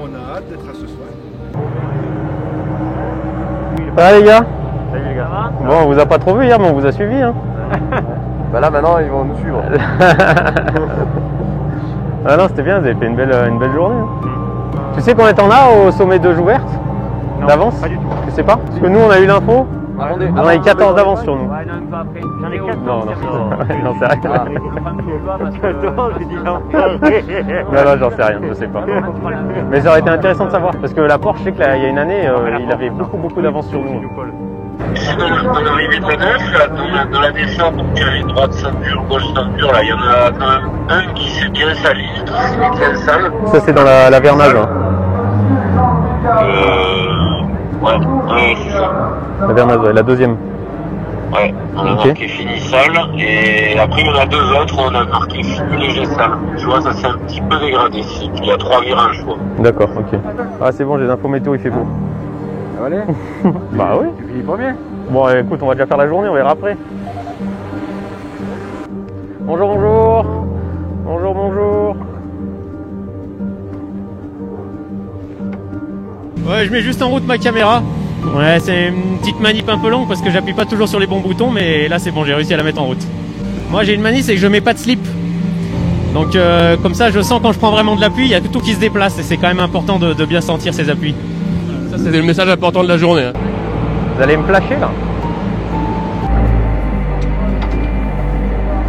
On a hâte d'être à ce soir. Ça va les gars? Salut les gars. Bon, on vous a pas trop vu hier, mais on vous a suivi. Hein. Bah là maintenant ils vont nous suivre. Ah non, c'était bien, vous avez fait une belle journée. Hein. Tu sais combien t'en as au sommet de Jouverte d'avance? Pas du tout. Tu sais pas? Parce que nous on a eu l'info. On a eu 14 d'avance sur nous. J'en ai 14. Non, c'est rien. Non, j'en sais rien, je sais pas. Mais ça aurait été intéressant de savoir, parce que la Porsche, je sais qu'il y a une année, il avait beaucoup d'avance sur nous. Dans l'arrivée de la 9, là, dans la descente, donc il y avait droite Saint-Pur, gauche Saint-Pur, là, il y en a quand même un qui s'est bien sali, qui s'est bien sale. Ça, c'est dans la Vernage. Hein. Ouais, c'est ça. La Vernage, ouais, la deuxième. Ouais, on a marqué fini sale, et après il y en a deux autres, on a marqué fini léger sale. Tu vois, ça s'est un petit peu dégradé ici, il y a 3 virages, quoi. D'accord, ok. Ah, c'est bon, j'ai l'info météo, il fait beau. Ça va aller? Bah oui. Tu finis premier? Bon, écoute, on va déjà faire la journée, on verra après. Bonjour. Ouais, je mets juste en route ma caméra. Ouais, c'est une petite manip un peu longue parce que j'appuie pas toujours sur les bons boutons, mais là c'est bon, j'ai réussi à la mettre en route. Moi j'ai une manie, c'est que je mets pas de slip. Donc comme ça, je sens quand je prends vraiment de l'appui, il y a tout qui se déplace et c'est quand même important de bien sentir ces appuis. Ça c'est le message important de la journée. Hein. Vous allez me flasher là?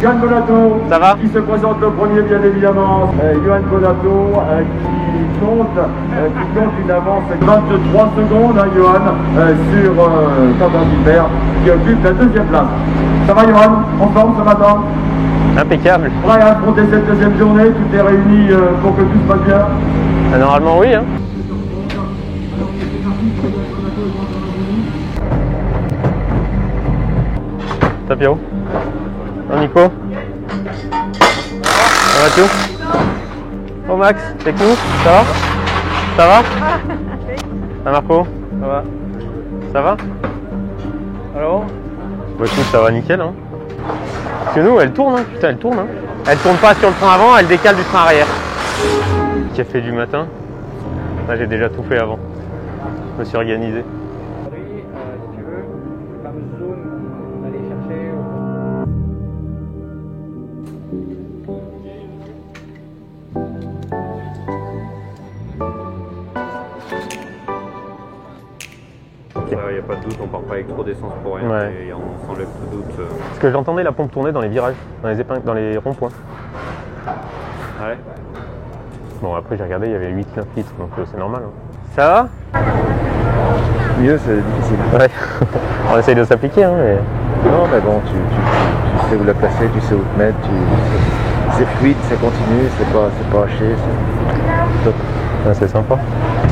Johan Bonato, ça va? Qui se présente le premier bien évidemment. Johan Bonato qui compte une avance de 23 secondes, hein, Johan, sur Quentin Gilbert, qui occupe la deuxième place. Ça va Johan? En forme ce matin? Impeccable. Prêt à affronter cette deuxième journée, tout est réuni pour que tout se passe bien? Normalement oui. Hein. Tapio. Nico. Ça va tout? Oh Max, c'est cool? Ça va? Ça va? Ah Marco? Ça va? Ça va? Alors? Bah écoute, ça va nickel hein. Parce que nous, elle tourne, hein. Putain, elle tourne. Hein. Elle tourne pas sur le train avant, elle décale du train arrière. Café du matin. Là, j'ai déjà tout fait avant. Je me suis organisé. Il n'y a pas de doute, on part pas avec trop d'essence pour rien, ouais. Et on s'enlève tout doute. Parce que j'entendais la pompe tourner dans les virages, dans les ronds-points. Ouais. Bon, après j'ai regardé, il y avait 8-9 litres, donc c'est normal. Hein. Ça va? Mieux, c'est difficile. Ouais, on essaye de s'appliquer, hein, mais... Non, mais bon, tu sais où la placer, tu sais où te mettre, c'est fluide, c'est continu, c'est pas haché, c'est top. Ouais, c'est sympa.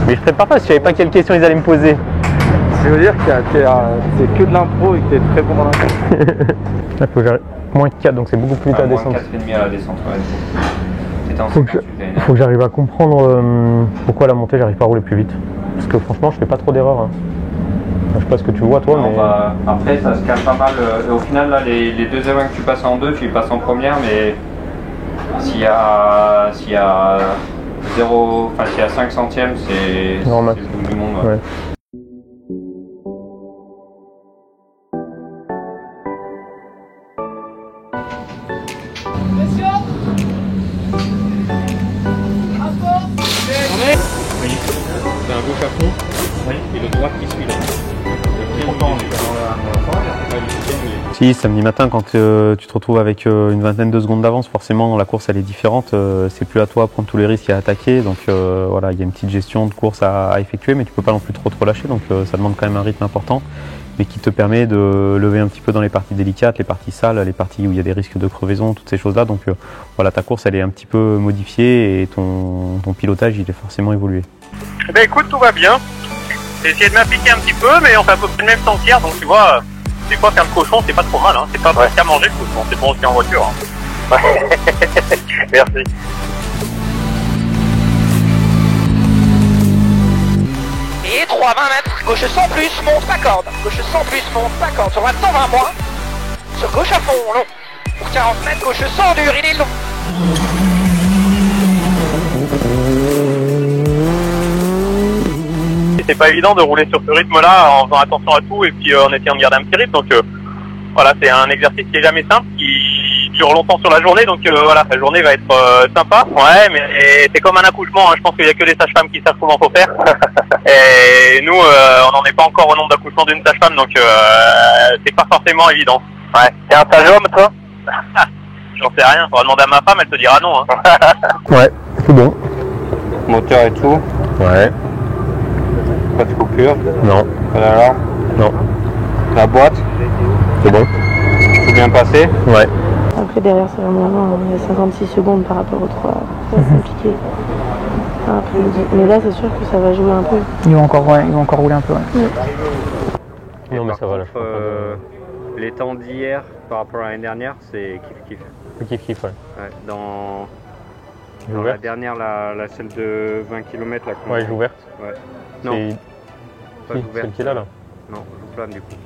Mais je prépare pas, si je savais pas quelles questions ils allaient me poser. Ça veut dire que c'est que de l'impro et que t'es très bon dans l'impro. Là, faut que j'arrive. Moins 4, donc c'est beaucoup plus vite à descendre. Moins 4,5 à la descente, ouais. Faut que j'arrive à comprendre pourquoi la montée, j'arrive pas à rouler plus vite. Parce que franchement, je fais pas trop d'erreurs. Hein. Je sais pas ce que tu vois, toi, mais... Après, ça se calme pas mal. Au final, là, les deux évents que tu passes en deux, tu les passes en première, mais s'il y a 5 centièmes, c'est normal. C'est le bout du monde. Ouais. C'est un gauche à fond, et le droit qui suit là. Si, samedi matin, quand tu te retrouves avec une vingtaine de secondes d'avance, forcément la course elle est différente. C'est plus à toi de prendre tous les risques et à attaquer. Donc voilà, il y a une petite gestion de course à effectuer, mais tu peux pas non plus trop lâcher. Donc ça demande quand même un rythme important, mais qui te permet de lever un petit peu dans les parties délicates, les parties sales, les parties où il y a des risques de crevaison, toutes ces choses-là. Donc voilà, ta course elle est un petit peu modifiée et ton pilotage il est forcément évolué. Eh ben écoute, tout va bien. J'ai essayé de m'appliquer un petit peu, mais on fait à peu près le même sentier, donc tu vois, des fois faire le cochon, c'est pas trop mal, hein. C'est pas qu'à manger le cochon, c'est bon aussi en voiture. Hein. Merci. Et 3,20 mètres, gauche 100 plus, monte pas corde. Gauche 100 plus, monte pas corde. Sur 120 moins. Sur gauche à fond, long. Pour 40 mètres, gauche 100 dur, il est long. C'est pas évident de rouler sur ce rythme-là en faisant attention à tout et puis en essayant de garder un petit rythme. Donc voilà, c'est un exercice qui est jamais simple, qui dure longtemps sur la journée. Donc voilà, la journée va être sympa. Ouais, mais c'est comme un accouchement. Hein. Je pense qu'il y a que les sages-femmes qui savent comment faut faire. Et nous, on n'en est pas encore au nombre d'accouchements d'une sage-femme, donc c'est pas forcément évident. Ouais. T'es un sage-homme, toi? J'en sais rien. On va demander à ma femme, elle te dira non. Hein. Ouais, c'est bon. Moteur et tout. Ouais. Pas de coupure? Non. Pas d'alarme? Non. La boîte? C'est bon. Tout bien passé? Ouais. Après derrière c'est vraiment loin, il y a 56 secondes par rapport aux 3. C'est compliqué. Après, mais là c'est sûr que ça va jouer un peu. Ils vont encore rouler un peu. Ouais. Non mais ça va là. Les temps d'hier par rapport à l'année dernière, c'est kiff-kiff. Kiff-kiff, ouais. Ouais, dans la dernière, celle de 20 km là. Ouais, joue verte. Ouais. Non. Pas celle qui est là. Non, joue plane du coup.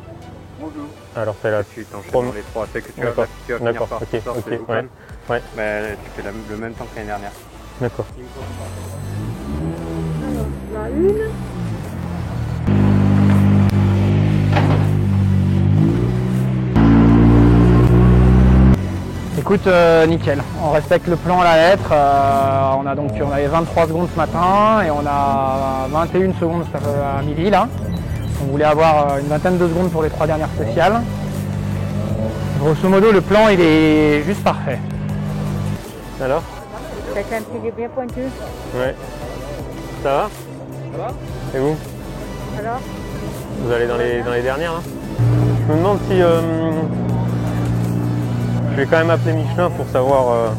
Bonjour. Alors c'est la tu t'enchaînes dans les trois, c'est que tu vas finir par ok, ouais. Ouais. Mais tu fais le même temps que l'année dernière. D'accord. Alors, la une. Écoute, nickel. On respecte le plan à la lettre. On avait 23 secondes ce matin et on a 21 secondes à midi là. On voulait avoir une vingtaine de secondes pour les 3 dernières spéciales. Grosso modo, le plan il est juste parfait. Alors? Avec un petit bien pointu. Ouais. Ça va? Ça va? Et vous? Alors? Vous allez dans les dernières là? Je me demande si... Je vais quand même appeler Michelin pour savoir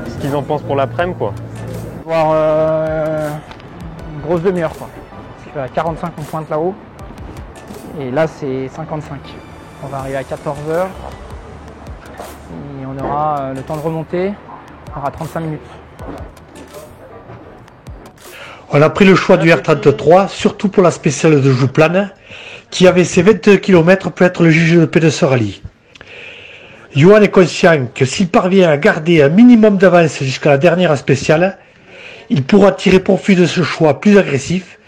ce qu'ils en pensent pour l'après-midi quoi. Voir une grosse demi-heure quoi. Parce qu'à 45 on pointe là-haut. Et là c'est 55. On va arriver à 14h. Et on aura le temps de remonter. On aura 35 minutes. On a pris le choix du R33, surtout pour la spéciale de Jouplane, qui avait ses 22 km pour être le juge de P2 Rally. Johan est conscient que s'il parvient à garder un minimum d'avance jusqu'à la dernière spéciale, il pourra tirer profit de ce choix plus agressif,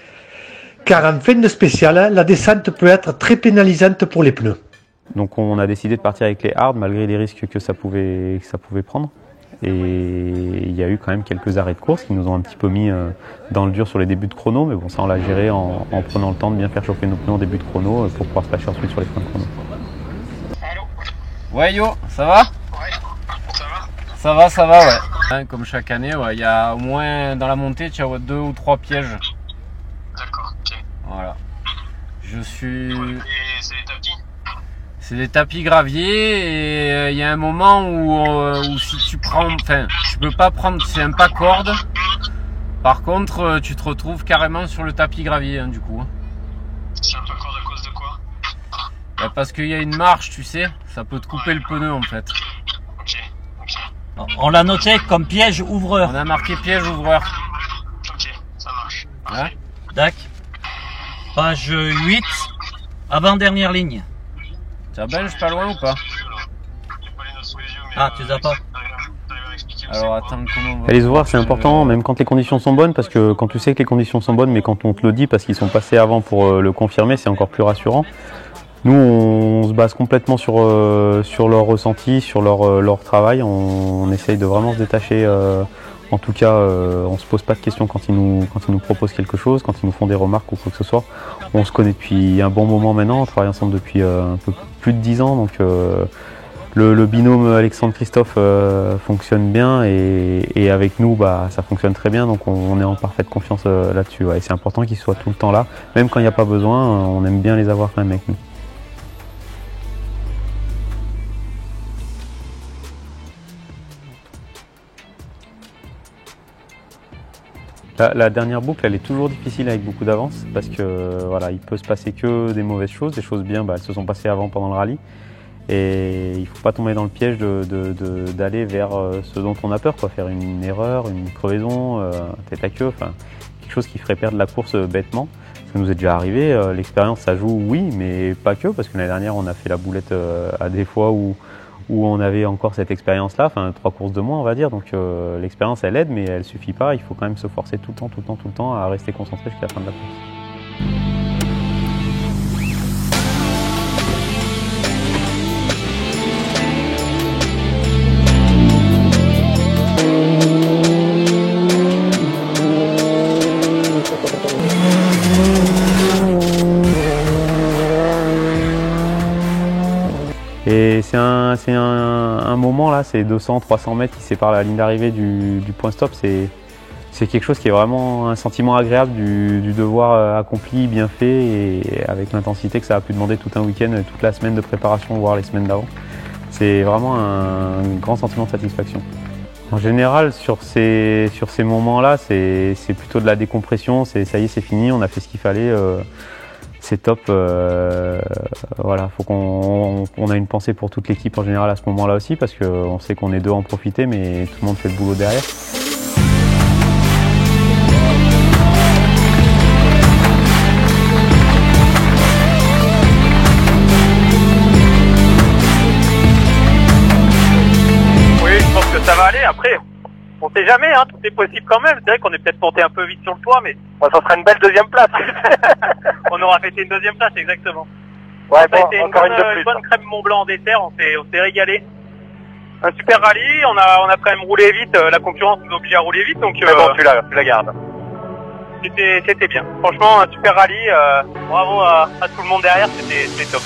car en fin de spéciale, la descente peut être très pénalisante pour les pneus. Donc on a décidé de partir avec les hards malgré les risques que ça pouvait prendre. Et il y a eu quand même quelques arrêts de course qui nous ont un petit peu mis dans le dur sur les débuts de chrono, mais bon, ça on l'a géré en prenant le temps de bien faire chauffer nos pneus en début de chrono pour pouvoir se lâcher ensuite sur les fins de chrono. Ouais yo, ça va? Ça va ouais. Hein, comme chaque année, il y a au moins dans la montée, tu as 2 ou 3 pièges. D'accord, ok. Voilà. Je suis... C'est des tapis? C'est des tapis graviers et il y a un moment où si tu prends... Enfin, tu peux pas prendre, c'est un pas corde. Par contre, tu te retrouves carrément sur le tapis gravier du coup. C'est un pas corde à cause de quoi? Bah, parce qu'il y a une marche, tu sais, ça peut te couper le pneu en fait. On l'a noté comme piège ouvreur. On a marqué piège ouvreur. Ok, ça marche. Ouais. Dac. Page 8, avant-dernière ligne. Tu as belge pas loin ou pas? Ah, tu les as pas? Alors attends, comment on va... Et les ouvriers c'est important, même quand les conditions sont bonnes, parce que quand tu sais que les conditions sont bonnes, mais quand on te le dit parce qu'ils sont passés avant pour le confirmer, c'est encore plus rassurant. Nous, on se base complètement sur leur ressenti, sur leur travail. On essaye de vraiment se détacher. En tout cas, on se pose pas de questions quand ils nous proposent quelque chose, quand ils nous font des remarques ou quoi que ce soit. On se connaît depuis un bon moment maintenant, on travaille ensemble depuis un peu plus de 10 ans. Donc le binôme Alexandre-Christophe fonctionne bien et avec nous, ça fonctionne très bien. Donc on est en parfaite confiance là-dessus. Ouais. Et c'est important qu'ils soient tout le temps là, même quand il n'y a pas besoin. On aime bien les avoir quand même avec nous. La dernière boucle, elle est toujours difficile avec beaucoup d'avance parce que voilà, il peut se passer que des mauvaises choses, des choses bien, elles se sont passées avant pendant le rallye et il ne faut pas tomber dans le piège d'aller vers ce dont on a peur, quoi, faire une erreur, une crevaison, tête à queue, enfin quelque chose qui ferait perdre la course bêtement. Ça nous est déjà arrivé, l'expérience ça joue, oui, mais pas que, parce que l'année dernière on a fait la boulette à des fois où on avait encore cette expérience-là, enfin 3 courses de moins on va dire, donc l'expérience elle aide mais elle suffit pas, il faut quand même se forcer tout le temps à rester concentré jusqu'à la fin de la course. Et c'est un moment là, c'est 200-300 mètres qui séparent la ligne d'arrivée du point stop. C'est quelque chose qui est vraiment un sentiment agréable du devoir accompli, bien fait et avec l'intensité que ça a pu demander tout un week-end, toute la semaine de préparation, voire les semaines d'avant. C'est vraiment un grand sentiment de satisfaction. En général, sur ces moments-là, c'est plutôt de la décompression, ça y est, c'est fini, on a fait ce qu'il fallait. C'est top, voilà, faut qu'on a une pensée pour toute l'équipe en général à ce moment-là aussi parce qu'on sait qu'on est deux à en profiter mais tout le monde fait le boulot derrière. Oui, je pense que ça va aller, après on sait jamais, hein, tout est possible quand même. C'est vrai qu'on est peut-être monté un peu vite sur le toit, mais bon, ça sera une belle deuxième place. On aura fêté une deuxième place, exactement. Ouais, ça a été une bonne crème Mont Blanc en dessert, on s'est régalé. Un super rallye, on a quand même roulé vite, la concurrence nous oblige à rouler vite, donc bon, tu la gardes. C'était bien. Franchement, un super rallye, bravo à tout le monde derrière, c'était top.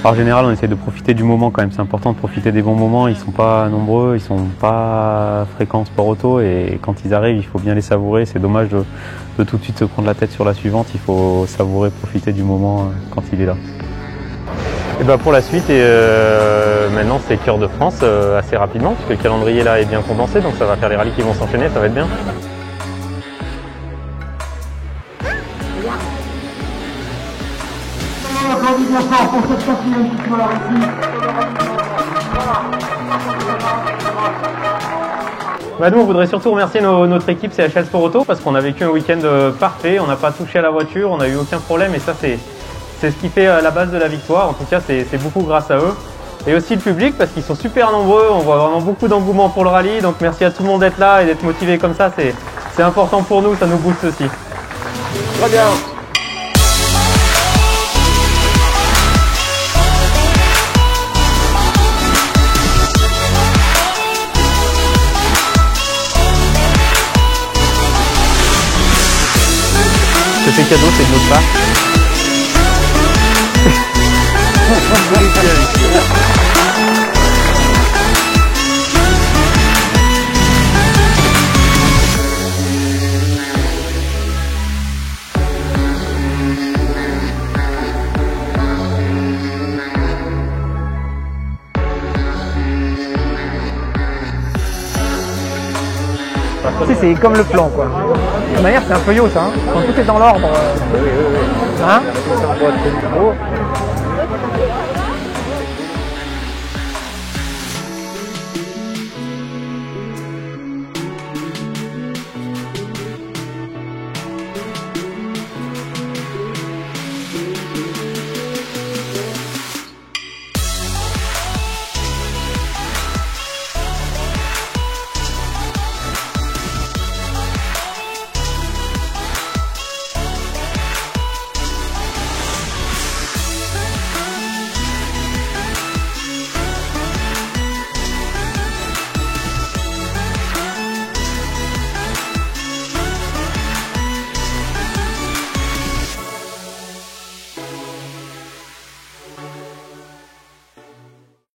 En général, on essaie de profiter du moment quand même, c'est important de profiter des bons moments, ils sont pas nombreux, ils sont pas fréquents en sport auto et quand ils arrivent, il faut bien les savourer, c'est dommage de tout de suite se prendre la tête sur la suivante, il faut savourer, profiter du moment quand il est là. Et ben pour la suite, maintenant c'est Cœur de France assez rapidement, puisque le calendrier là est bien condensé, donc ça va faire les rallyes qui vont s'enchaîner, ça va être bien. Applaudissements pour cette quatrième victoire ici. Bah nous, on voudrait surtout remercier notre équipe CHL Sport Auto parce qu'on a vécu un week-end parfait, on n'a pas touché à la voiture, on n'a eu aucun problème et ça c'est ce qui fait la base de la victoire. En tout cas, c'est beaucoup grâce à eux. Et aussi le public parce qu'ils sont super nombreux, on voit vraiment beaucoup d'engouement pour le rallye. Donc merci à tout le monde d'être là et d'être motivé comme ça, c'est important pour nous, ça nous booste aussi. Très bien. Ce fait cadeau, c'est de notre part. Tu sais, c'est comme le plan, quoi. De toute manière, c'est un peu yo, ça. Hein. Quand tout est dans l'ordre. Oui. Hein?